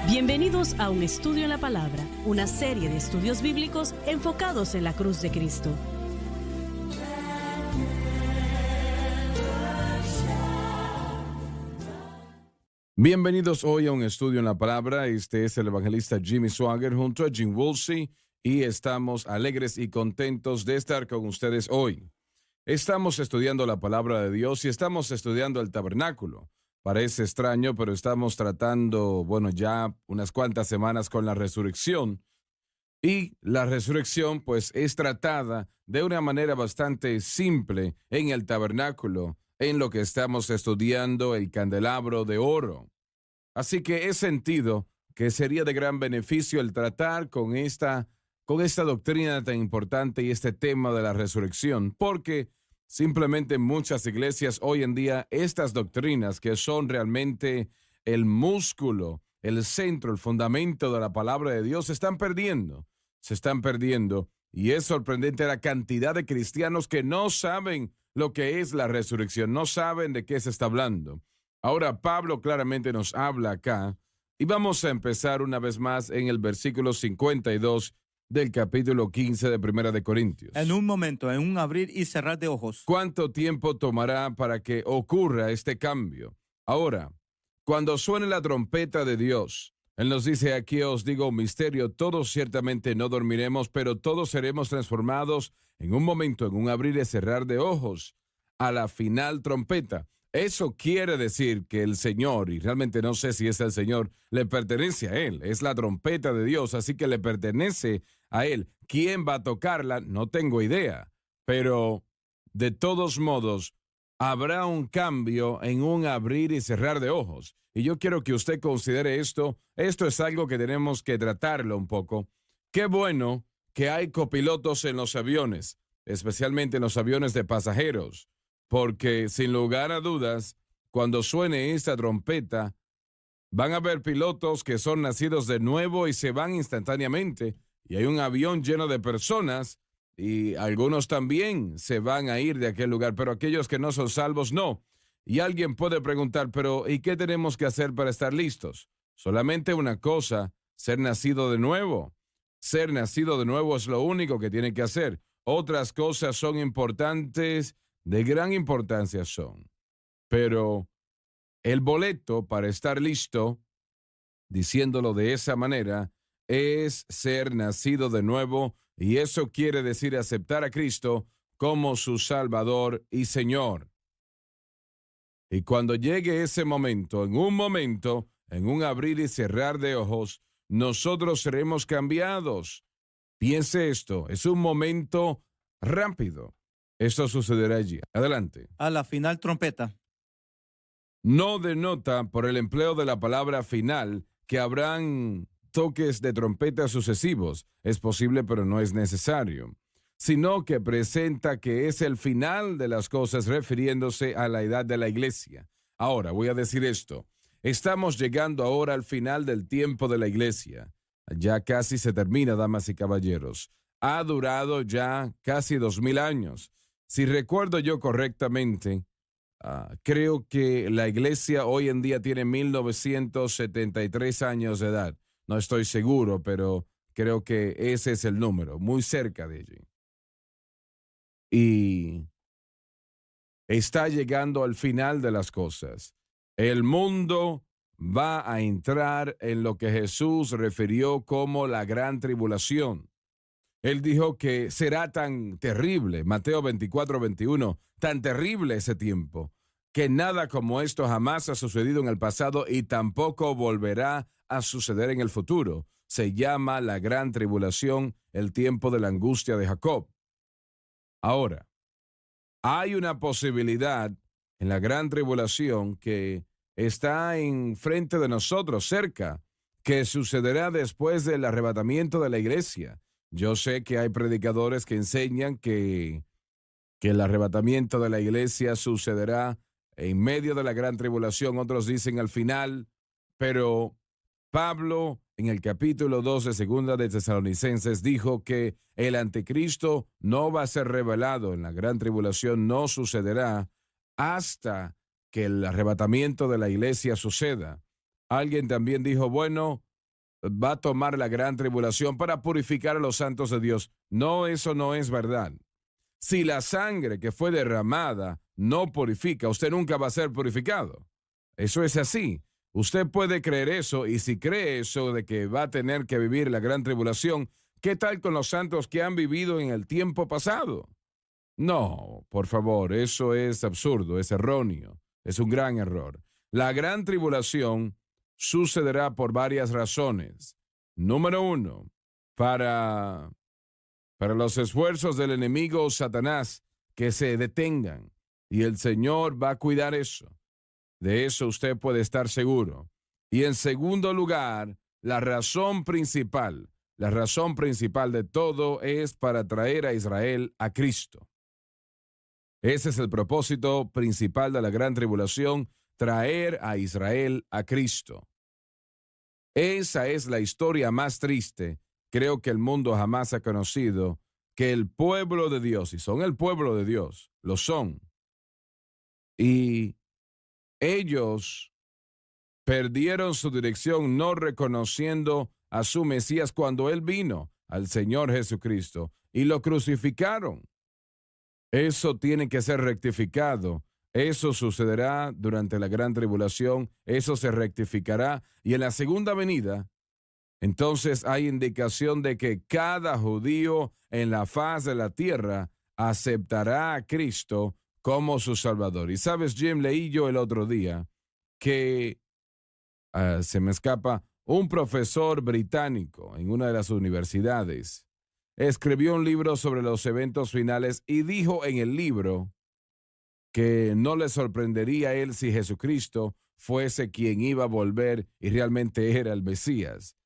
Bienvenidos a Un Estudio en la Palabra, una serie de estudios bíblicos enfocados en la cruz de Cristo. Bienvenidos hoy a Un Estudio en la Palabra. Este es el evangelista Jimmy Swaggart junto a Jim Woolsey y estamos alegres y contentos de estar con ustedes hoy. Estamos estudiando la Palabra de Dios y estamos estudiando el tabernáculo. Parece extraño, pero estamos tratando, ya unas cuantas semanas con la resurrección. Y la resurrección, pues, es tratada de una manera bastante simple en el tabernáculo, en lo que estamos estudiando, el candelabro de oro. Así que he sentido que sería de gran beneficio el tratar con esta doctrina tan importante y este tema de la resurrección, porque simplemente en muchas iglesias hoy en día estas doctrinas que son realmente el músculo, el centro, el fundamento de la palabra de Dios se están perdiendo y es sorprendente la cantidad de cristianos que no saben lo que es la resurrección, no saben de qué se está hablando. Ahora Pablo claramente nos habla acá y vamos a empezar una vez más en el versículo 52 del capítulo 15 de Primera de Corintios. En un momento, en un abrir y cerrar de ojos. ¿Cuánto tiempo tomará para que ocurra este cambio? Ahora, cuando suene la trompeta de Dios, Él nos dice: aquí os digo un misterio, todos ciertamente no dormiremos, pero todos seremos transformados en un momento, en un abrir y cerrar de ojos, a la final trompeta. Eso quiere decir que el Señor, y realmente no sé si es el Señor, le pertenece a Él. Es la trompeta de Dios, así que le pertenece a Él. ¿Quién va a tocarla? No tengo idea. Pero, de todos modos, habrá un cambio en un abrir y cerrar de ojos. Y yo quiero que usted considere esto. Esto es algo que tenemos que tratarlo un poco. Qué bueno que hay copilotos en los aviones, especialmente en los aviones de pasajeros. Porque, sin lugar a dudas, cuando suene esta trompeta, van a haber pilotos que son nacidos de nuevo y se van instantáneamente. Y hay un avión lleno de personas y algunos también se van a ir de aquel lugar, pero aquellos que no son salvos, no. Y alguien puede preguntar, pero ¿y qué tenemos que hacer para estar listos? Solamente una cosa: ser nacido de nuevo. Ser nacido de nuevo es lo único que tiene que hacer. Otras cosas son importantes, de gran importancia son. Pero el boleto para estar listo, diciéndolo de esa manera, es ser nacido de nuevo, y eso quiere decir aceptar a Cristo como su Salvador y Señor. Y cuando llegue ese momento, en un abrir y cerrar de ojos, nosotros seremos cambiados. Piense esto, es un momento rápido. Esto sucederá allí. Adelante. A la final trompeta. No denota por el empleo de la palabra final que habrán toques de trompeta sucesivos. Es posible, pero no es necesario. Sino que presenta que es el final de las cosas, refiriéndose a la edad de la iglesia. Ahora, voy a decir esto. Estamos llegando ahora al final del tiempo de la iglesia. Ya casi se termina, damas y caballeros. Ha durado ya casi 2000 años. Si recuerdo yo correctamente, creo que la iglesia hoy en día tiene 1973 años de edad. No estoy seguro, pero creo que ese es el número, muy cerca de allí. Y está llegando al final de las cosas. El mundo va a entrar en lo que Jesús refirió como la gran tribulación. Él dijo que será tan terrible, Mateo 24:21, tan terrible ese tiempo, que nada como esto jamás ha sucedido en el pasado y tampoco volverá a suceder en el futuro. Se llama la gran tribulación, el tiempo de la angustia de Jacob. Ahora, hay una posibilidad en la gran tribulación que está enfrente de nosotros, cerca, que sucederá después del arrebatamiento de la iglesia. Yo sé que hay predicadores que enseñan que el arrebatamiento de la iglesia sucederá en medio de la gran tribulación, otros dicen al final, pero Pablo en el capítulo 2 de Segunda de Tesalonicenses dijo que el anticristo no va a ser revelado en la gran tribulación, no sucederá hasta que el arrebatamiento de la iglesia suceda. Alguien también dijo, bueno, va a tomar la gran tribulación para purificar a los santos de Dios. No, eso no es verdad. Si la sangre que fue derramada no purifica, usted nunca va a ser purificado. Eso es así. Usted puede creer eso, y si cree eso de que va a tener que vivir la gran tribulación, ¿qué tal con los santos que han vivido en el tiempo pasado? No, por favor, eso es absurdo, es erróneo, es un gran error. La gran tribulación sucederá por varias razones. Número uno, para los esfuerzos del enemigo Satanás que se detengan, y el Señor va a cuidar eso. De eso usted puede estar seguro. Y en segundo lugar, la razón principal de todo es para traer a Israel a Cristo. Ese es el propósito principal de la gran tribulación, traer a Israel a Cristo. Esa es la historia más triste, creo que el mundo jamás ha conocido, que el pueblo de Dios, y son el pueblo de Dios, lo son. Y ellos perdieron su dirección no reconociendo a su Mesías cuando Él vino, al Señor Jesucristo, y lo crucificaron. Eso tiene que ser rectificado. Eso sucederá durante la gran tribulación. Eso se rectificará. Y en la segunda venida, entonces hay indicación de que cada judío en la faz de la tierra aceptará a Cristo como su Salvador. Y sabes, Jim, leí yo el otro día que se me escapa, un profesor británico en una de las universidades escribió un libro sobre los eventos finales y dijo en el libro que no le sorprendería a él si Jesucristo fuese quien iba a volver y realmente era el Mesías.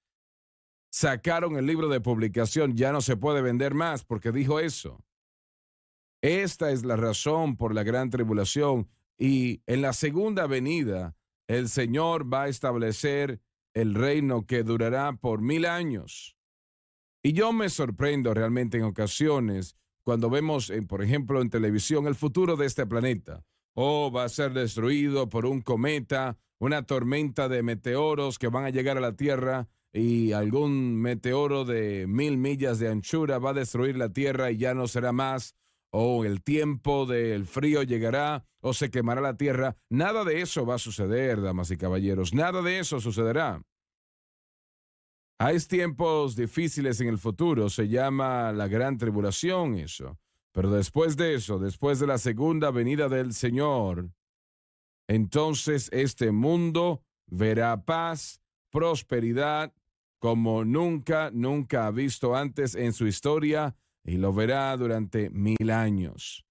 Sacaron el libro de publicación, ya no se puede vender más porque dijo eso. Esta es la razón por la gran tribulación, y en la segunda venida el Señor va a establecer el reino que durará por 1000 años. Y yo me sorprendo realmente en ocasiones cuando vemos, por ejemplo, en televisión el futuro de este planeta. Va a ser destruido por un cometa, una tormenta de meteoros que van a llegar a la Tierra, y algún meteoro de 1000 millas de anchura va a destruir la Tierra y ya no será más. O el tiempo del frío llegará, o se quemará la tierra. Nada de eso va a suceder, damas y caballeros. Nada de eso sucederá. Hay tiempos difíciles en el futuro, se llama la gran tribulación eso. Pero después de eso, después de la segunda venida del Señor, entonces este mundo verá paz, prosperidad, como nunca ha visto antes en su historia, y lo verá durante 1000 años.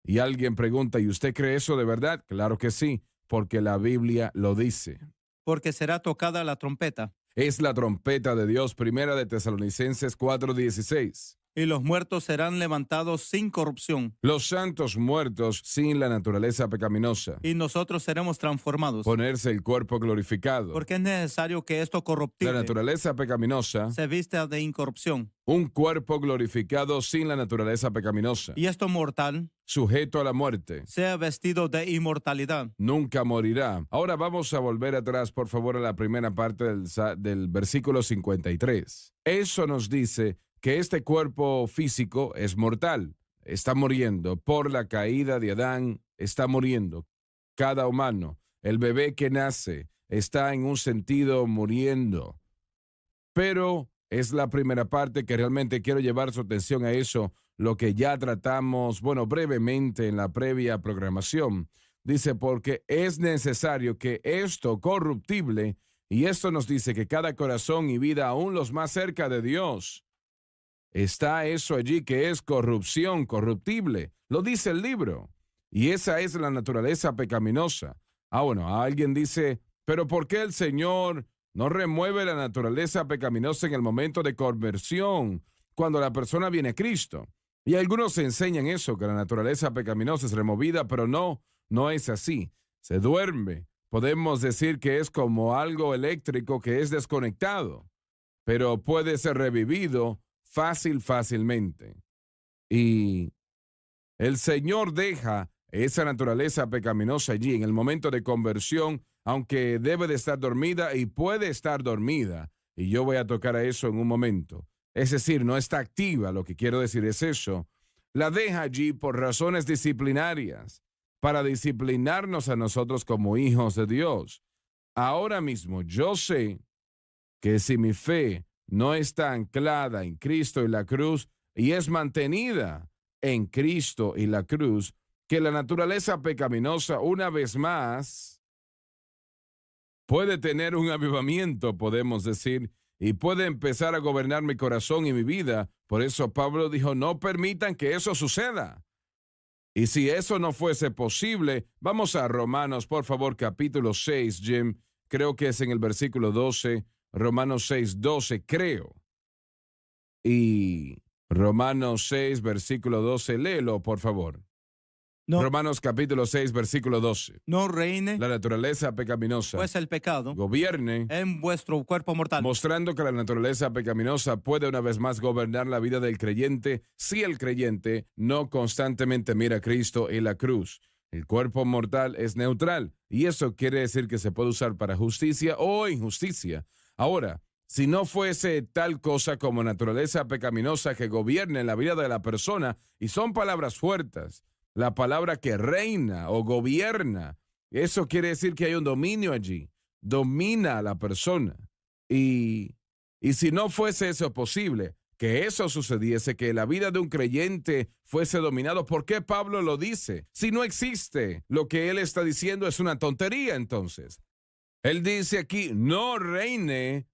Y alguien pregunta, ¿y usted cree eso de verdad? Claro que sí, porque la Biblia lo dice. Porque será tocada la trompeta. Es la trompeta de Dios, primera de Tesalonicenses 4:16. Y los muertos serán levantados sin corrupción. Los santos muertos sin la naturaleza pecaminosa. Y nosotros seremos transformados. Ponerse el cuerpo glorificado. Porque es necesario que esto corruptible, la naturaleza pecaminosa, se vista de incorrupción. Un cuerpo glorificado sin la naturaleza pecaminosa. Y esto mortal, sujeto a la muerte, sea vestido de inmortalidad. Nunca morirá. Ahora vamos a volver atrás, por favor, a la primera parte del versículo 53. Eso nos dice que este cuerpo físico es mortal, está muriendo por la caída de Adán, está muriendo. Cada humano, el bebé que nace, está en un sentido muriendo. Pero es la primera parte que realmente quiero llevar su atención a eso, lo que ya tratamos, brevemente en la previa programación. Dice, porque es necesario que esto corruptible, y esto nos dice que cada corazón y vida, aún los más cerca de Dios, está eso allí que es corrupción, corruptible. Lo dice el libro. Y esa es la naturaleza pecaminosa. Alguien dice, pero ¿por qué el Señor no remueve la naturaleza pecaminosa en el momento de conversión, cuando la persona viene a Cristo? Y algunos enseñan eso, que la naturaleza pecaminosa es removida, pero no es así. Se duerme. Podemos decir que es como algo eléctrico que es desconectado, pero puede ser revivido fácilmente. Y el Señor deja esa naturaleza pecaminosa allí en el momento de conversión, aunque debe de estar dormida y puede estar dormida. y yo voy a tocar a eso en un momento. Es decir, no está activa, lo que quiero decir es eso. La deja allí por razones disciplinarias, para disciplinarnos a nosotros como hijos de Dios. Ahora mismo yo sé que si mi fe no está anclada en Cristo y la cruz y es mantenida en Cristo y la cruz, que la naturaleza pecaminosa una vez más puede tener un avivamiento, podemos decir, y puede empezar a gobernar mi corazón y mi vida. Por eso Pablo dijo, no permitan que eso suceda. Y si eso no fuese posible, vamos a Romanos, por favor, capítulo 6, Jim. Creo que es en el versículo 12, Romanos 6, 12, creo. Y Romanos 6, versículo 12, léelo, por favor. No, Romanos capítulo 6, versículo 12. no reine, La naturaleza pecaminosa pues el pecado gobierne, en vuestro cuerpo mortal. mostrando que la naturaleza pecaminosa puede una vez más gobernar la vida del creyente si el creyente no constantemente mira a Cristo y la cruz. El cuerpo mortal es neutral y eso quiere decir que se puede usar para justicia o injusticia. Ahora, si no fuese tal cosa como naturaleza pecaminosa que gobierne la vida de la persona, y son palabras fuertes, la palabra que reina o gobierna, eso quiere decir que hay un dominio allí, domina a la persona. Y si no fuese eso posible, que eso sucediese, que la vida de un creyente fuese dominado, ¿por qué Pablo lo dice? Si no existe, lo que él está diciendo es una tontería entonces. Él dice aquí, no reine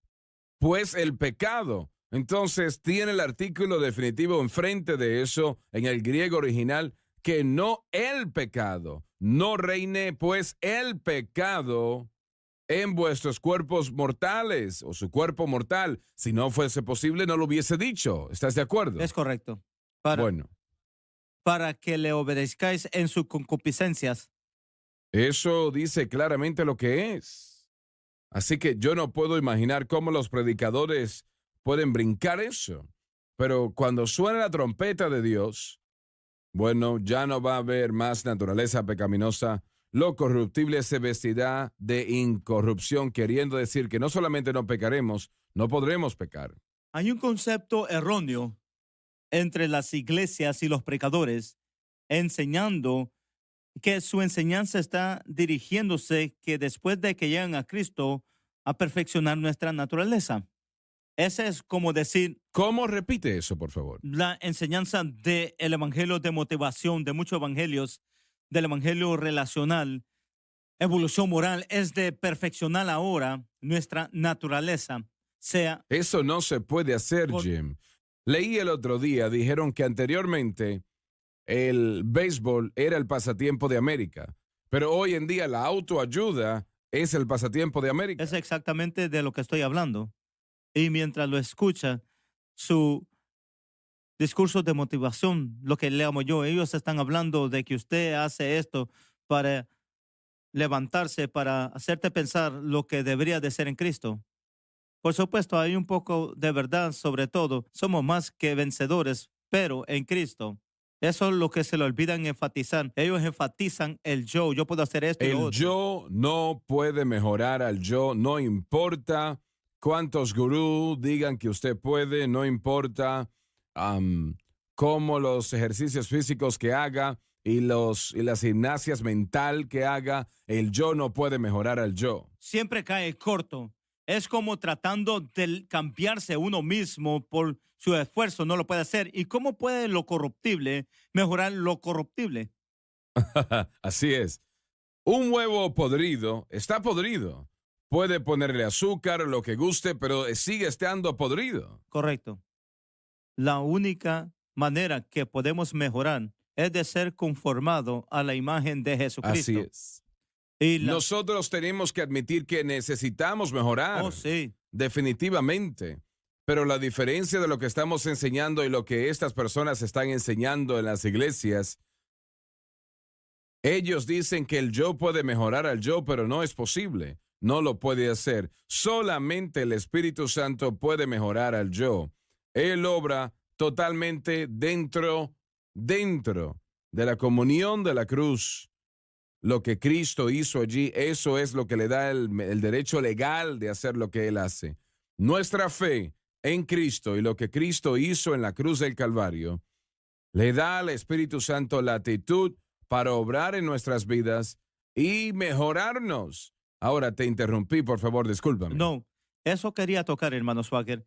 pues el pecado. Entonces tiene el artículo definitivo enfrente de eso en el griego original, que no el pecado, no reine pues el pecado en vuestros cuerpos mortales o su cuerpo mortal. Si no fuese posible, no lo hubiese dicho. ¿Estás de acuerdo? Es correcto. Bueno, Para que le obedezcáis en sus concupiscencias. eso dice claramente lo que es. Así que yo no puedo imaginar cómo los predicadores pueden brincar eso. Pero cuando suena la trompeta de Dios, bueno, ya no va a haber más naturaleza pecaminosa. Lo corruptible se vestirá de incorrupción, queriendo decir que no solamente no pecaremos, no podremos pecar. Hay un concepto erróneo entre las iglesias y los predicadores, enseñando que su enseñanza está dirigiéndose que después de que llegan a Cristo a perfeccionar nuestra naturaleza. Ese es como decir ¿Cómo repite eso, por favor? la enseñanza del evangelio de motivación, de muchos evangelios, del evangelio relacional, evolución moral, es de perfeccionar ahora nuestra naturaleza. Sea Eso no se puede hacer, Por- Jim. Leí el otro día, dijeron que anteriormente el béisbol era el pasatiempo de América, pero hoy en día la autoayuda es el pasatiempo de América. es exactamente de lo que estoy hablando. Y mientras lo escucha, su discurso de motivación, lo que le amo yo, ellos están hablando de que usted hace esto para levantarse, para hacerte pensar lo que debería de ser en Cristo. Por supuesto, hay un poco de verdad sobre todo. Somos más que vencedores, pero en Cristo. Eso es lo que se le olvidan enfatizar. Ellos enfatizan el yo. Yo puedo hacer esto y lo El otro. yo no puede mejorar al yo, no importa cuántos gurús digan que usted puede, no importa cómo los ejercicios físicos que haga y las gimnasias mental que haga, el yo no puede mejorar al yo. Siempre cae corto. Es como tratando de cambiarse uno mismo por su esfuerzo. No lo puede hacer. ¿Y cómo puede lo corruptible mejorar lo corruptible? Así es. Un huevo podrido está podrido. Puede ponerle azúcar, lo que guste, pero sigue estando podrido. Correcto. La única manera que podemos mejorar es de ser conformado a la imagen de Jesucristo. Así es. Y Nosotros tenemos que admitir que necesitamos mejorar. Oh, sí. Definitivamente. Pero la diferencia de lo que estamos enseñando y lo que estas personas están enseñando en las iglesias, ellos dicen que el yo puede mejorar al yo, pero no es posible. No lo puede hacer. Solamente el Espíritu Santo puede mejorar al yo. Él obra totalmente dentro de la comunión de la cruz. Lo que Cristo hizo allí, eso es lo que le da el derecho legal de hacer lo que Él hace. Nuestra fe en Cristo y lo que Cristo hizo en la cruz del Calvario le da al Espíritu Santo la actitud para obrar en nuestras vidas y mejorarnos. Ahora te interrumpí, por favor, discúlpame. No, eso quería tocar, hermano Swagger,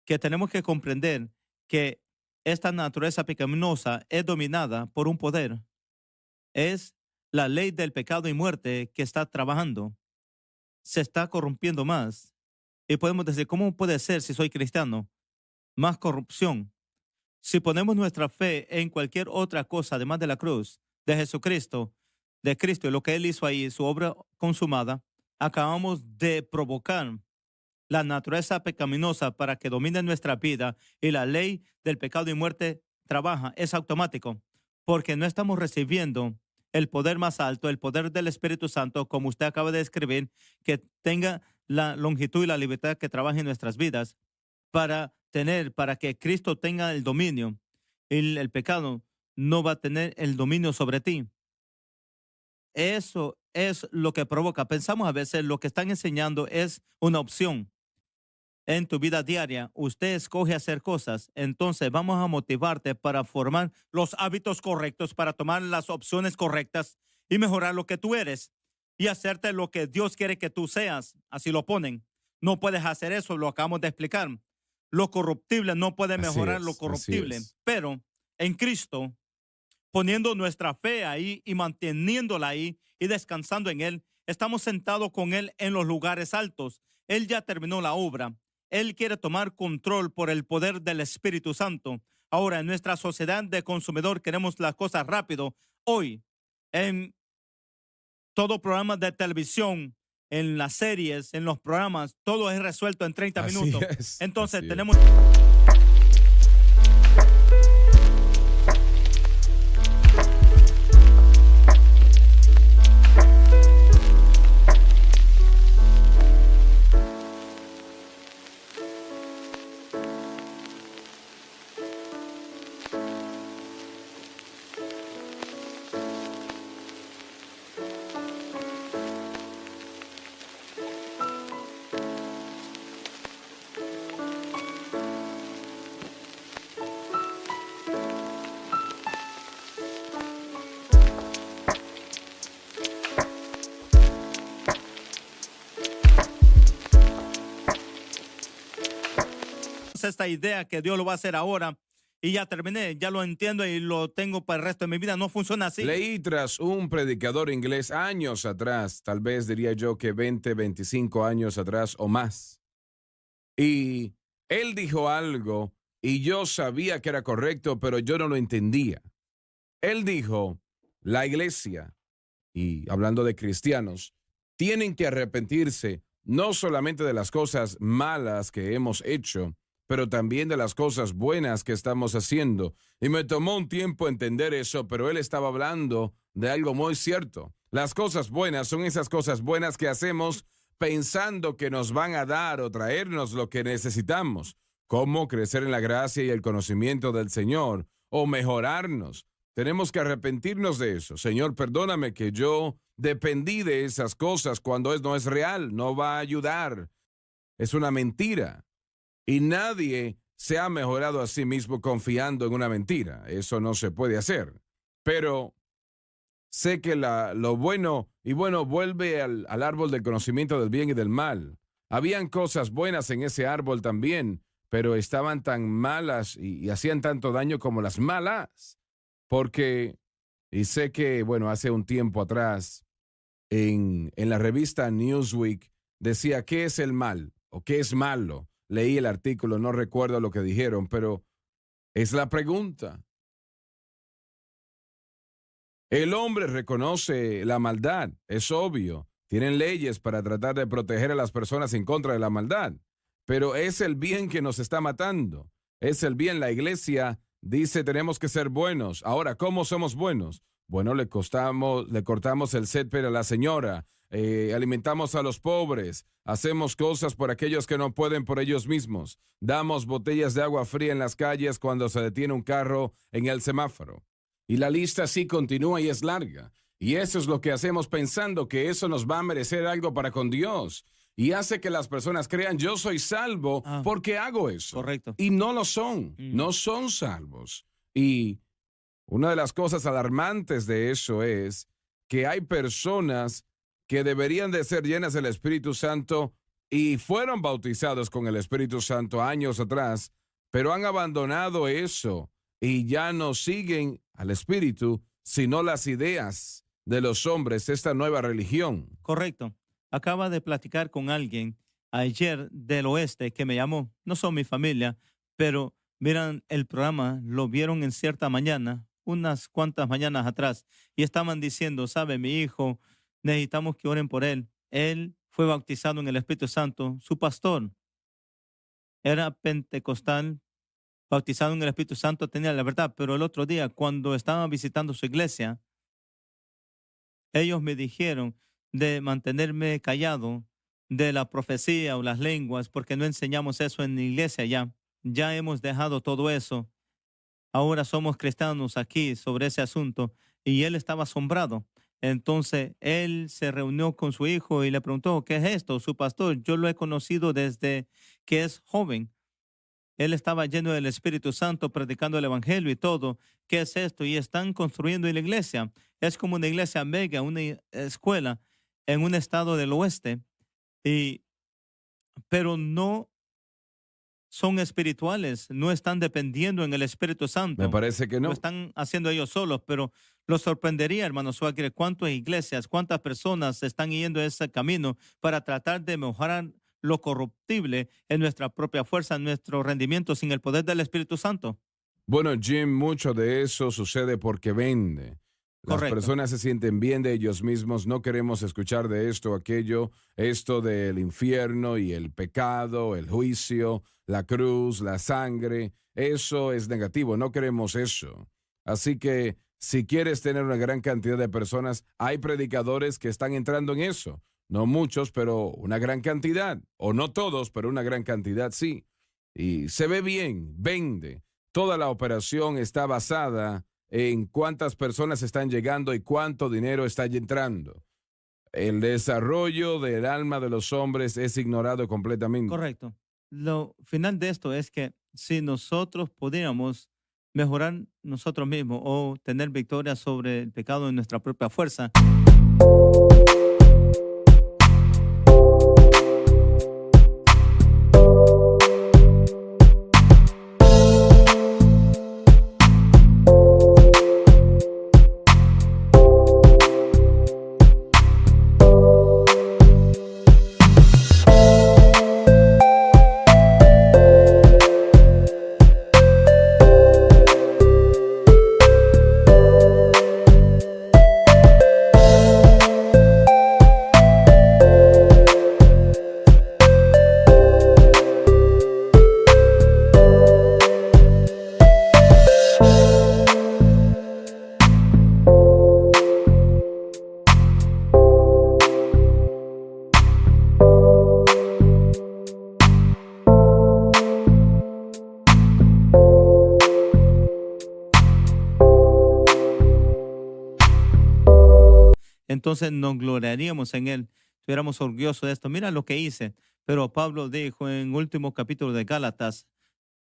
que tenemos que comprender que esta naturaleza pecaminosa es dominada por un poder. Es la ley del pecado y muerte que está trabajando. Se está corrompiendo más. Y podemos decir, ¿cómo puede ser si soy cristiano? Más corrupción. Si ponemos nuestra fe en cualquier otra cosa, además de la cruz, de Jesucristo, de Cristo y lo que Él hizo ahí, su obra consumada, acabamos de provocar la naturaleza pecaminosa para que domine nuestra vida y la ley del pecado y muerte trabaja. Es automático, porque no estamos recibiendo el poder más alto, el poder del Espíritu Santo, como usted acaba de describir, que tenga la longitud y la libertad que trabaje en nuestras vidas para que Cristo tenga el dominio. El pecado no va a tener el dominio sobre ti. Eso es lo que provoca. Pensamos a veces lo que están enseñando es una opción. En tu vida diaria, usted escoge hacer cosas, entonces vamos a motivarte para formar los hábitos correctos, para tomar las opciones correctas y mejorar lo que tú eres y hacerte lo que Dios quiere que tú seas. Así lo ponen. No puedes hacer eso, lo acabamos de explicar. Lo corruptible no puede mejorar lo corruptible, pero en Cristo, poniendo nuestra fe ahí y manteniéndola ahí y descansando en Él, estamos sentados con Él en los lugares altos. Él ya terminó la obra. Él quiere tomar control por el poder del Espíritu Santo. Ahora, en nuestra sociedad de consumidor queremos las cosas rápido. Hoy, en todo programa de televisión, en las series, en los programas, todo es resuelto en 30 minutos. Entonces, tenemos... esta idea que Dios lo va a hacer ahora y ya terminé, ya lo entiendo y lo tengo para el resto de mi vida. No funciona así. Leí tras un predicador inglés años atrás, tal vez diría yo que 20, 25 años atrás o más. Y él dijo algo y yo sabía que era correcto, pero yo no lo entendía. Él dijo, la iglesia, y hablando de cristianos, tienen que arrepentirse no solamente de las cosas malas que hemos hecho, pero también de las cosas buenas que estamos haciendo. Y me tomó un tiempo entender eso, pero él estaba hablando de algo muy cierto. Las cosas buenas son esas cosas buenas que hacemos pensando que nos van a dar o traernos lo que necesitamos, como crecer en la gracia y el conocimiento del Señor, o mejorarnos. Tenemos que arrepentirnos de eso. Señor, perdóname que yo dependí de esas cosas cuando no es real, no va a ayudar. Es una mentira. Y nadie se ha mejorado a sí mismo confiando en una mentira. Eso no se puede hacer. Pero sé que lo bueno y bueno vuelve al árbol del conocimiento del bien y del mal. Habían cosas buenas en ese árbol también, pero estaban tan malas y hacían tanto daño como las malas. Porque, y sé que, bueno, hace un tiempo atrás, en la revista Newsweek, decía, ¿qué es el mal? ¿O qué es malo? Leí el artículo, no recuerdo lo que dijeron, pero es la pregunta. El hombre reconoce la maldad, es obvio. Tienen leyes para tratar de proteger a las personas en contra de la maldad. Pero es el bien que nos está matando. Es el bien. La iglesia dice tenemos que ser buenos. Ahora, ¿cómo somos buenos? Bueno, le cortamos el césped a la señora, alimentamos a los pobres, hacemos cosas por aquellos que no pueden por ellos mismos, damos botellas de agua fría en las calles cuando se detiene un carro en el semáforo. Y la lista sí continúa y es larga. Y eso es lo que hacemos pensando que eso nos va a merecer algo para con Dios. y hace que las personas crean, yo soy salvo porque hago eso. Correcto. Y no lo son, no son salvos. Y una de las cosas alarmantes de eso es que hay personas que deberían de ser llenas del Espíritu Santo y fueron bautizados con el Espíritu Santo años atrás, pero han abandonado eso y ya no siguen al Espíritu, sino las ideas de los hombres, esta nueva religión. Correcto. Acaba de platicar con alguien ayer del oeste que me llamó. No son mi familia, pero miran el programa, lo vieron en cierta mañana, unas cuantas mañanas atrás, y estaban diciendo, sabe, mi hijo, necesitamos que oren por él. Él fue bautizado en el Espíritu Santo. Su pastor era pentecostal, bautizado en el Espíritu Santo, tenía la verdad, pero el otro día, cuando estaban visitando su iglesia, ellos me dijeron de mantenerme callado de la profecía o las lenguas, porque no enseñamos eso en la iglesia ya. Ya hemos dejado todo eso. Ahora somos cristianos aquí sobre ese asunto. Y él estaba asombrado. Entonces él se reunió con su hijo y le preguntó, ¿qué es esto? Su pastor, yo lo he conocido desde que es joven. Él estaba lleno del Espíritu Santo, predicando el Evangelio y todo. ¿Qué es esto? Y están construyendo la iglesia. Es como una iglesia mega, una escuela en un estado del oeste. Pero no son espirituales, no están dependiendo en el Espíritu Santo. Me parece que no. Lo están haciendo ellos solos, pero lo sorprendería, hermano Suárez, cuántas iglesias, cuántas personas están yendo ese camino para tratar de mejorar lo corruptible en nuestra propia fuerza, en nuestro rendimiento sin el poder del Espíritu Santo. Bueno, Jim, mucho de eso sucede porque vende. Las Correcto. personas se sienten bien de ellos mismos, no queremos escuchar de esto, aquello, esto del infierno y el pecado, el juicio, la cruz, la sangre. Eso es negativo, no queremos eso. Así que si quieres tener una gran cantidad de personas, hay predicadores que están entrando en eso. No muchos, pero una gran cantidad. O no todos, pero una gran cantidad sí. Y se ve bien, vende. Toda la operación está basada en cuántas personas están llegando y cuánto dinero está entrando. El desarrollo del alma de los hombres es ignorado completamente. Correcto. Lo final de esto es que si nosotros pudiéramos mejorar nosotros mismos o tener victoria sobre el pecado en nuestra propia fuerza, entonces nos gloriaríamos en él, estuviéramos orgullosos de esto. Mira lo que hice. Pero Pablo dijo en el último capítulo de Gálatas,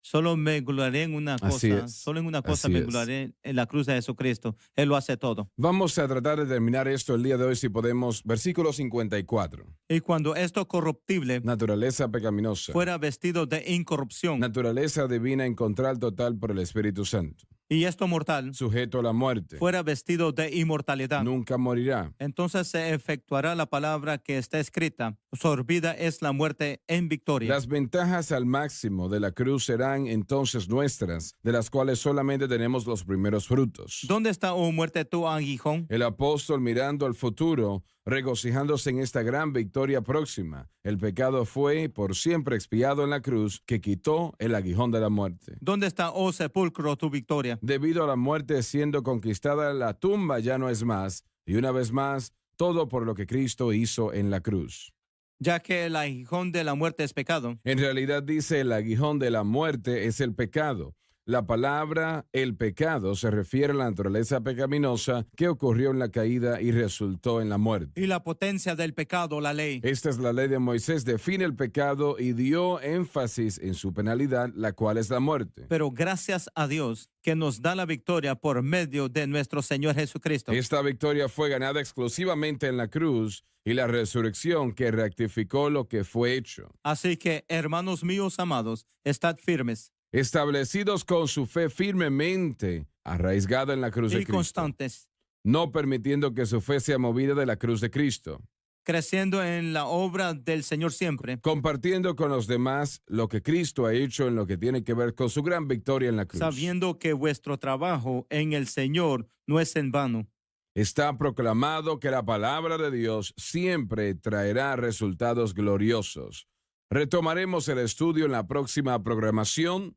solo me gloriaré en una Así cosa, es. solo en una cosa Así me es. gloriaré en la cruz de Jesucristo. Él lo hace todo. Vamos a tratar de terminar esto el día de hoy si podemos. Versículo 54. Y cuando esto corruptible Naturaleza pecaminosa. fuera vestido de incorrupción Naturaleza divina en control total por el Espíritu Santo. y esto mortal Sujeto a la muerte. fuera vestido de inmortalidad, Nunca morirá. entonces se efectuará la palabra que está escrita. Sorbida es la muerte en victoria. Las ventajas al máximo de la cruz serán entonces nuestras, de las cuales solamente tenemos los primeros frutos. ¿Dónde está, oh muerte, tu aguijón? El apóstol mirando al futuro, regocijándose en esta gran victoria próxima. El pecado fue por siempre expiado en la cruz que quitó el aguijón de la muerte. ¿Dónde está, oh sepulcro, tu victoria? Debido a la muerte siendo conquistada, la tumba ya no es más, y una vez más, todo por lo que Cristo hizo en la cruz. Ya que el aguijón de la muerte es pecado. En realidad dice el aguijón de la muerte es el pecado. La palabra el pecado se refiere a la naturaleza pecaminosa que ocurrió en la caída y resultó en la muerte. Y la potencia del pecado, la ley. Esta es la ley de Moisés, define el pecado y dio énfasis en su penalidad, la cual es la muerte. Pero gracias a Dios que nos da la victoria por medio de nuestro Señor Jesucristo. Esta victoria fue ganada exclusivamente en la cruz y la resurrección que rectificó lo que fue hecho. Así que, hermanos míos amados, estad firmes Establecidos con su fe firmemente arraigada en la cruz de y Cristo, constantes, no permitiendo que su fe sea movida de la cruz de Cristo, creciendo en la obra del Señor siempre, compartiendo con los demás lo que Cristo ha hecho en lo que tiene que ver con su gran victoria en la cruz. sabiendo que vuestro trabajo en el Señor no es en vano. Está proclamado que la palabra de Dios siempre traerá resultados gloriosos. Retomaremos el estudio en la próxima programación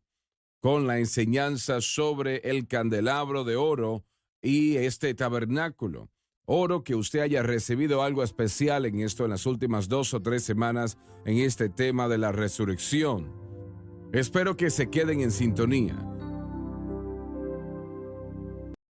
con la enseñanza sobre el candelabro de oro y este tabernáculo. Oro que usted haya recibido algo especial en esto en las últimas 2 o 3 semanas en este tema de la resurrección. Espero que se queden en sintonía.